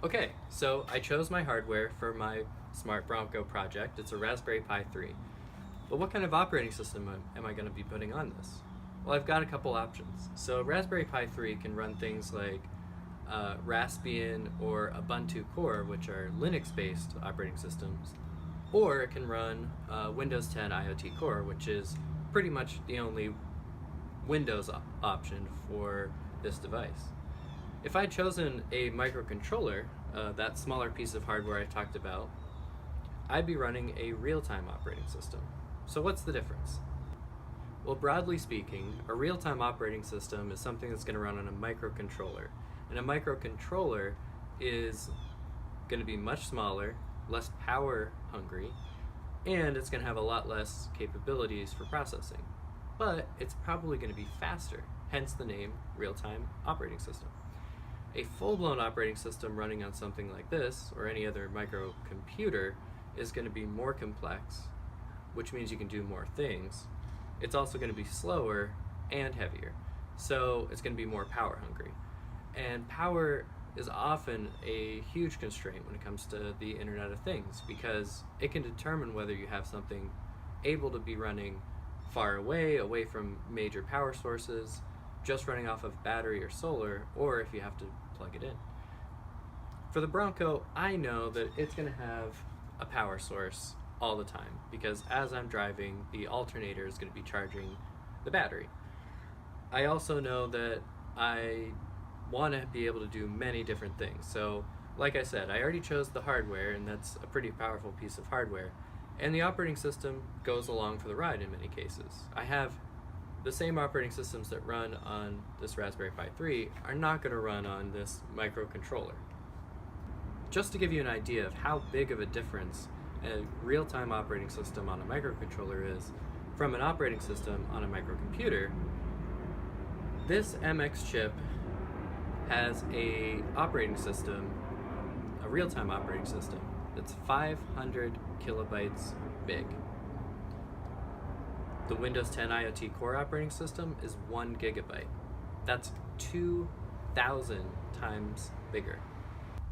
Okay, so I chose my hardware for my Smart Bronco project. It's a Raspberry Pi 3. But what kind of operating system am I going to be putting on this? Well, I've got a couple options. So Raspberry Pi 3 can run things like Raspbian or Ubuntu Core, which are Linux-based operating systems, or it can run Windows 10 IoT Core, which is pretty much the only Windows option for this device. If I'd chosen a microcontroller, that smaller piece of hardware I talked about, I'd be running a real-time operating system. So what's the difference? Well, broadly speaking, a real-time operating system is something that's going to run on a microcontroller. And a microcontroller is going to be much smaller, less power hungry, and it's going to have a lot less capabilities for processing. But it's probably going to be faster, hence the name real-time operating system. A full-blown operating system running on something like this, or any other microcomputer, is going to be more complex, which means you can do more things. It's also going to be slower and heavier, so it's going to be more power hungry. And power is often a huge constraint when it comes to the Internet of Things, because it can determine whether you have something able to be running far away from major power sources, just running off of battery or solar, or if you have to plug it in. For the Bronco, I know that it's going to have a power source all the time, because as I'm driving, the alternator is going to be charging the battery. I also know that I want to be able to do many different things. So, like I said, I already chose the hardware, and that's a pretty powerful piece of hardware. And the operating system goes along for the ride in many cases. I have the same operating systems that run on this Raspberry Pi 3 are not going to run on this microcontroller. Just to give you an idea of how big of a difference a real-time operating system on a microcontroller is from an operating system on a microcomputer, this MX chip has a operating system, a real-time operating system, that's 500 kilobytes big. The Windows 10 IoT Core operating system is 1 gigabyte. That's 2,000 times bigger.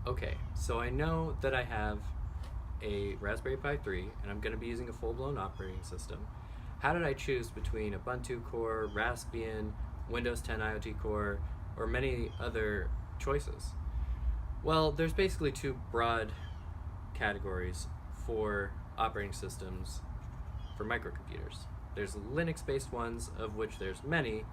Okay, so I know that I have a Raspberry Pi 3 and I'm going to be using a full-blown operating system. How did I choose between Ubuntu Core, Raspbian, Windows 10 IoT Core, or many other choices? Well, there's basically two broad categories for operating systems for microcomputers. There's Linux-based ones, of which there's many,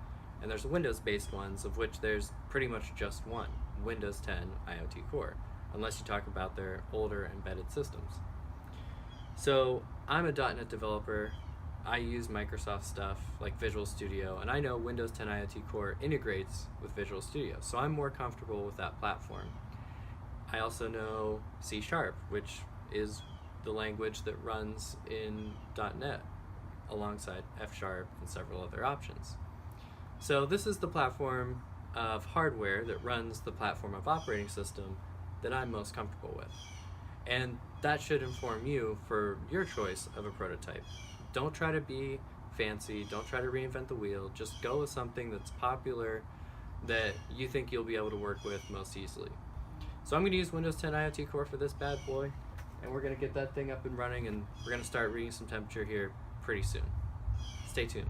and there's Windows-based ones, of which there's pretty much just one, Windows 10 IoT Core, unless you talk about their older embedded systems. So I'm a .NET developer. I use Microsoft stuff like Visual Studio, and I know Windows 10 IoT Core integrates with Visual Studio, so I'm more comfortable with that platform. I also know C#, which is the language that runs in .NET alongside F# and several other options. So this is the platform of hardware that runs the platform of operating system that I'm most comfortable with. And that should inform you for your choice of a prototype. Don't try to be fancy, don't try to reinvent the wheel, just go with something that's popular that you think you'll be able to work with most easily. So I'm going to use Windows 10 IoT Core for this bad boy, and we're going to get that thing up and running, and we're going to start reading some temperature here pretty soon. Stay tuned.